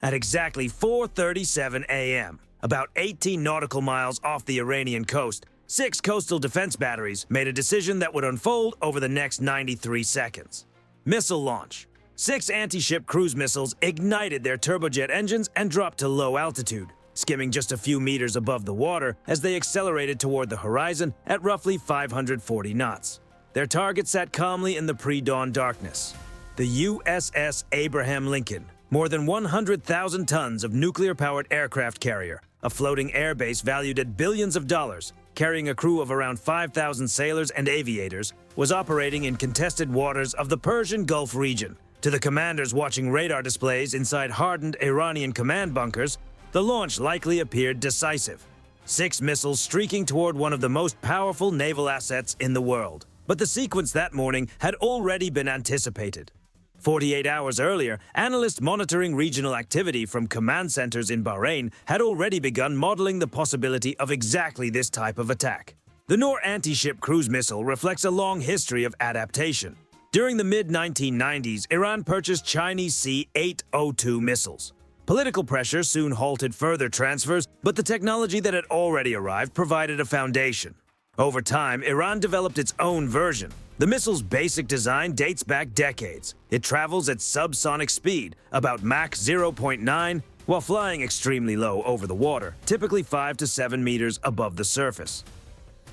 At exactly 4:37 a.m., about 18 nautical miles off the Iranian coast, 6 coastal defense batteries made a decision that would unfold over the next 93 seconds. Missile launch. 6 anti-ship cruise missiles ignited their turbojet engines and dropped to low altitude, skimming just a few meters above the water as they accelerated toward the horizon at roughly 540 knots. Their target sat calmly in the pre-dawn darkness. The USS Abraham Lincoln, more than 100,000 tons of nuclear-powered aircraft carrier, a floating airbase valued at billions of dollars, carrying a crew of around 5,000 sailors and aviators, was operating in contested waters of the Persian Gulf region. To the commanders watching radar displays inside hardened Iranian command bunkers, the launch likely appeared decisive. 6 missiles streaking toward one of the most powerful naval assets in the world. But the sequence that morning had already been anticipated. 48 hours earlier, analysts monitoring regional activity from command centers in Bahrain had already begun modeling the possibility of exactly this type of attack. The Noor anti-ship cruise missile reflects a long history of adaptation. During the mid-1990s, Iran purchased Chinese C-802 missiles. Political pressure soon halted further transfers, but the technology that had already arrived provided a foundation. Over time, Iran developed its own version. The missile's basic design dates back decades. It travels at subsonic speed, about Mach 0.9, while flying extremely low over the water, typically 5 to 7 meters above the surface.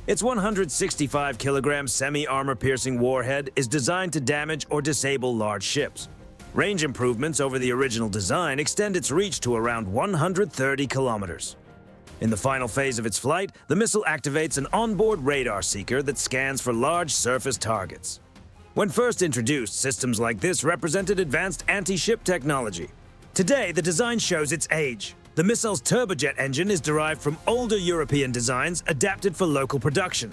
Its 165-kilogram semi-armor-piercing warhead is designed to damage or disable large ships. Range improvements over the original design extend its reach to around 130 kilometers. In the final phase of its flight, the missile activates an onboard radar seeker that scans for large surface targets. When first introduced, systems like this represented advanced anti-ship technology. Today, the design shows its age. The missile's turbojet engine is derived from older European designs adapted for local production.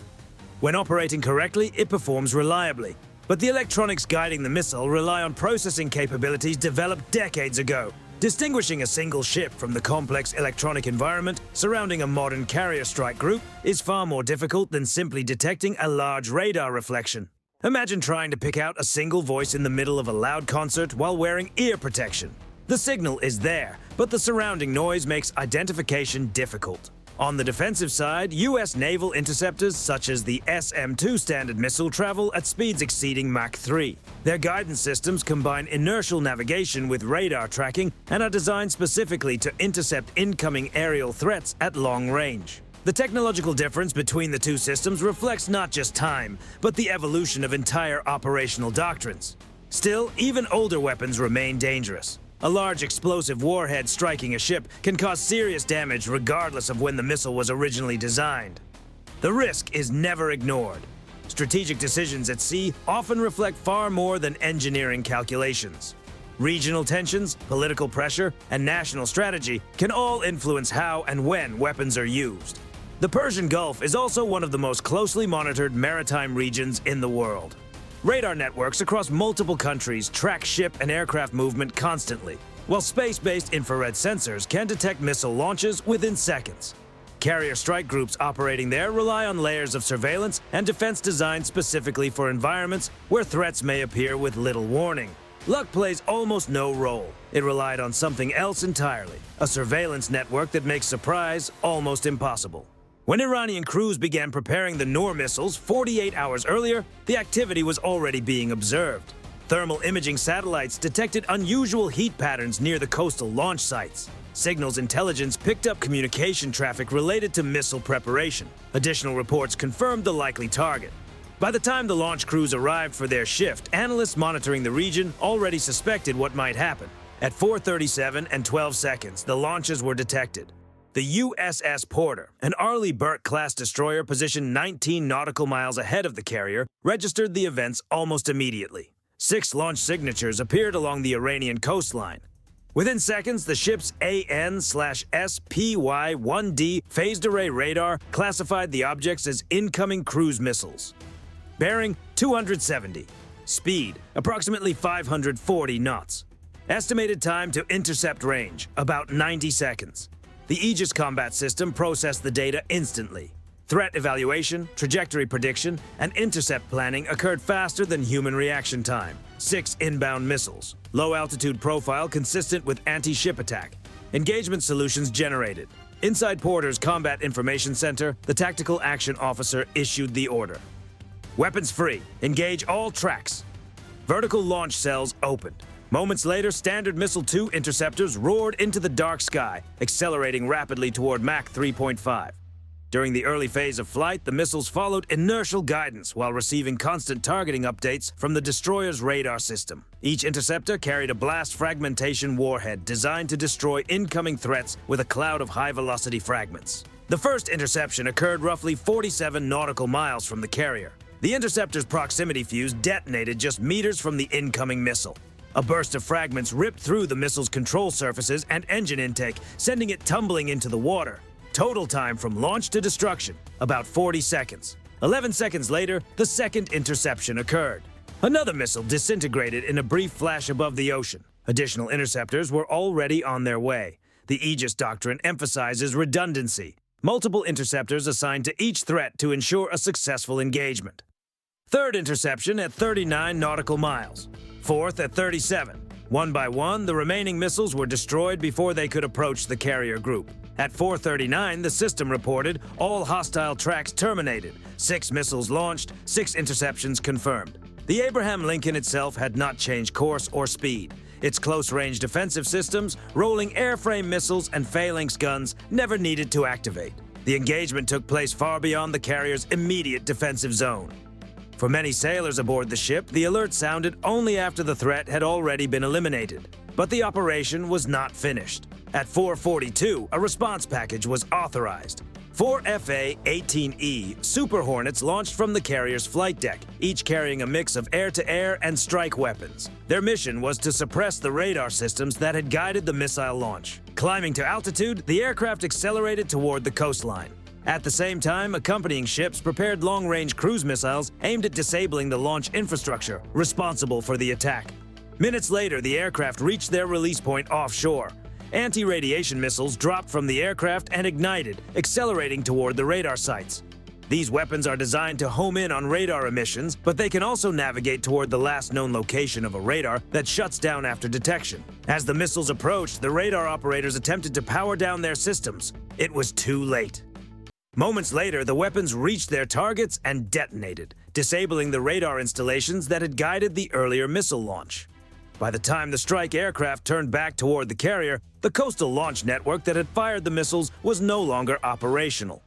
When operating correctly, it performs reliably. But the electronics guiding the missile rely on processing capabilities developed decades ago. Distinguishing a single ship from the complex electronic environment surrounding a modern carrier strike group is far more difficult than simply detecting a large radar reflection. Imagine trying to pick out a single voice in the middle of a loud concert while wearing ear protection. The signal is there, but the surrounding noise makes identification difficult. On the defensive side, U.S. naval interceptors such as the SM-2 Standard missile travel at speeds exceeding Mach 3. Their guidance systems combine inertial navigation with radar tracking and are designed specifically to intercept incoming aerial threats at long range. The technological difference between the two systems reflects not just time, but the evolution of entire operational doctrines. Still, even older weapons remain dangerous. A large explosive warhead striking a ship can cause serious damage regardless of when the missile was originally designed. The risk is never ignored. Strategic decisions at sea often reflect far more than engineering calculations. Regional tensions, political pressure, and national strategy can all influence how and when weapons are used. The Persian Gulf is also one of the most closely monitored maritime regions in the world. Radar networks across multiple countries track ship and aircraft movement constantly, while space-based infrared sensors can detect missile launches within seconds. Carrier strike groups operating there rely on layers of surveillance and defense designed specifically for environments where threats may appear with little warning. Luck plays almost no role. It relied on something else entirely, a surveillance network that makes surprise almost impossible. When Iranian crews began preparing the Noor missiles 48 hours earlier, the activity was already being observed. Thermal imaging satellites detected unusual heat patterns near the coastal launch sites. Signals intelligence picked up communication traffic related to missile preparation. Additional reports confirmed the likely target. By the time the launch crews arrived for their shift, analysts monitoring the region already suspected what might happen. At 4:37 and 12 seconds, the launches were detected. The USS Porter, an Arleigh Burke-class destroyer positioned 19 nautical miles ahead of the carrier, registered the events almost immediately. 6 launch signatures appeared along the Iranian coastline. Within seconds, the ship's AN/SPY-1D phased array radar classified the objects as incoming cruise missiles. Bearing 270. Speed approximately 540 knots. Estimated time to intercept range about 90 seconds. The Aegis combat system processed the data instantly. Threat evaluation, trajectory prediction, and intercept planning occurred faster than human reaction time. 6 inbound missiles. Low altitude profile consistent with anti-ship attack. Engagement solutions generated. Inside Porter's Combat Information Center, the Tactical Action Officer issued the order. Weapons free. Engage all tracks. Vertical launch cells opened. Moments later, Standard Missile 2 interceptors roared into the dark sky, accelerating rapidly toward Mach 3.5. During the early phase of flight, the missiles followed inertial guidance while receiving constant targeting updates from the destroyer's radar system. Each interceptor carried a blast fragmentation warhead designed to destroy incoming threats with a cloud of high-velocity fragments. The first interception occurred roughly 47 nautical miles from the carrier. The interceptor's proximity fuse detonated just meters from the incoming missile. A burst of fragments ripped through the missile's control surfaces and engine intake, sending it tumbling into the water. Total time from launch to destruction, about 40 seconds. 11 seconds later, the second interception occurred. Another missile disintegrated in a brief flash above the ocean. Additional interceptors were already on their way. The Aegis Doctrine emphasizes redundancy. Multiple interceptors assigned to each threat to ensure a successful engagement. Third interception at 39 nautical miles. Fourth at 37. One by one, the remaining missiles were destroyed before they could approach the carrier group. At 4:39, the system reported all hostile tracks terminated, 6 missiles launched, 6 interceptions confirmed. The Abraham Lincoln itself had not changed course or speed. Its close-range defensive systems, rolling airframe missiles, and phalanx guns never needed to activate. The engagement took place far beyond the carrier's immediate defensive zone. For many sailors aboard the ship, the alert sounded only after the threat had already been eliminated. But the operation was not finished. At 4:42, a response package was authorized. 4 FA-18E Super Hornets launched from the carrier's flight deck, each carrying a mix of air-to-air and strike weapons. Their mission was to suppress the radar systems that had guided the missile launch. Climbing to altitude, the aircraft accelerated toward the coastline. At the same time, accompanying ships prepared long-range cruise missiles aimed at disabling the launch infrastructure responsible for the attack. Minutes later, the aircraft reached their release point offshore. Anti-radiation missiles dropped from the aircraft and ignited, accelerating toward the radar sites. These weapons are designed to home in on radar emissions, but they can also navigate toward the last known location of a radar that shuts down after detection. As the missiles approached, the radar operators attempted to power down their systems. It was too late. Moments later, the weapons reached their targets and detonated, disabling the radar installations that had guided the earlier missile launch. By the time the strike aircraft turned back toward the carrier, the coastal launch network that had fired the missiles was no longer operational.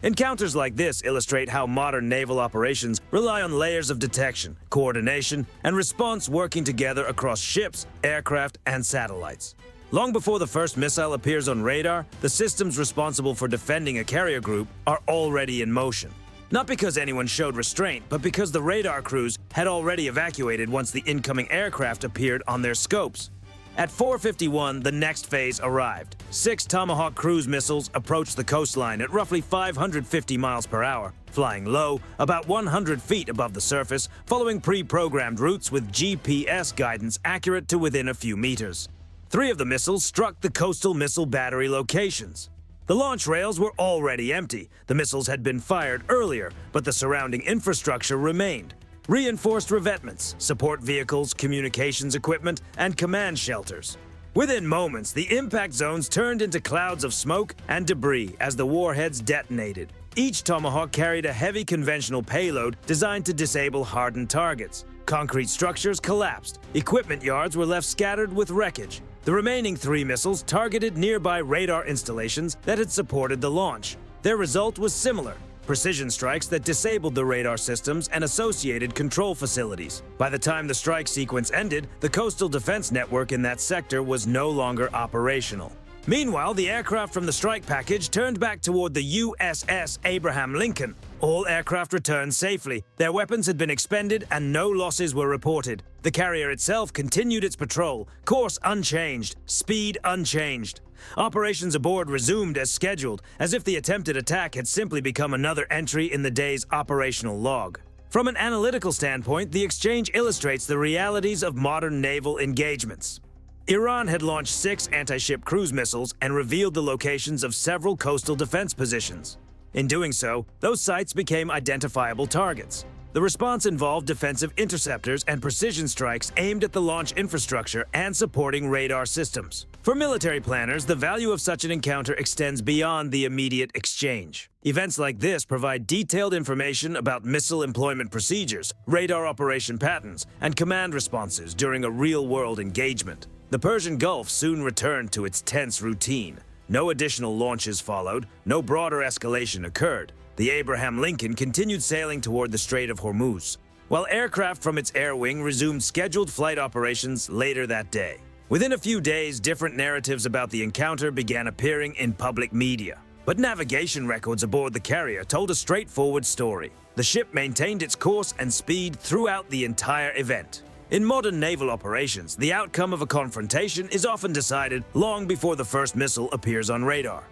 Encounters like this illustrate how modern naval operations rely on layers of detection, coordination, and response working together across ships, aircraft, and satellites. Long before the first missile appears on radar, the systems responsible for defending a carrier group are already in motion. Not because anyone showed restraint, but because the radar crews had already evacuated once the incoming aircraft appeared on their scopes. At 4:51, the next phase arrived. 6 Tomahawk cruise missiles approached the coastline at roughly 550 miles per hour, flying low, about 100 feet above the surface, following pre-programmed routes with GPS guidance accurate to within a few meters. 3 of the missiles struck the coastal missile battery locations. The launch rails were already empty. The missiles had been fired earlier, but the surrounding infrastructure remained. Reinforced revetments, support vehicles, communications equipment, and command shelters. Within moments, the impact zones turned into clouds of smoke and debris as the warheads detonated. Each Tomahawk carried a heavy conventional payload designed to disable hardened targets. Concrete structures collapsed. Equipment yards were left scattered with wreckage. The remaining 3 missiles targeted nearby radar installations that had supported the launch. Their result was similar: precision strikes that disabled the radar systems and associated control facilities. By the time the strike sequence ended, the coastal defense network in that sector was no longer operational. Meanwhile, the aircraft from the strike package turned back toward the USS Abraham Lincoln. All aircraft returned safely. Their weapons had been expended and no losses were reported. The carrier itself continued its patrol, course unchanged, speed unchanged. Operations aboard resumed as scheduled, as if the attempted attack had simply become another entry in the day's operational log. From an analytical standpoint, the exchange illustrates the realities of modern naval engagements. Iran had launched 6 anti-ship cruise missiles and revealed the locations of several coastal defense positions. In doing so, those sites became identifiable targets. The response involved defensive interceptors and precision strikes aimed at the launch infrastructure and supporting radar systems. For military planners, the value of such an encounter extends beyond the immediate exchange. Events like this provide detailed information about missile employment procedures, radar operation patterns, and command responses during a real-world engagement. The Persian Gulf soon returned to its tense routine. No additional launches followed, no broader escalation occurred. The Abraham Lincoln continued sailing toward the Strait of Hormuz, while aircraft from its air wing resumed scheduled flight operations later that day. Within a few days, different narratives about the encounter began appearing in public media. But navigation records aboard the carrier told a straightforward story. The ship maintained its course and speed throughout the entire event. In modern naval operations, the outcome of a confrontation is often decided long before the first missile appears on radar.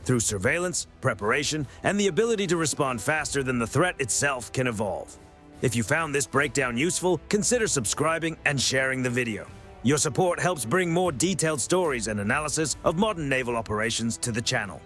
Through surveillance, preparation, and the ability to respond faster than the threat itself can evolve. If you found this breakdown useful, consider subscribing and sharing the video. Your support helps bring more detailed stories and analysis of modern naval operations to the channel.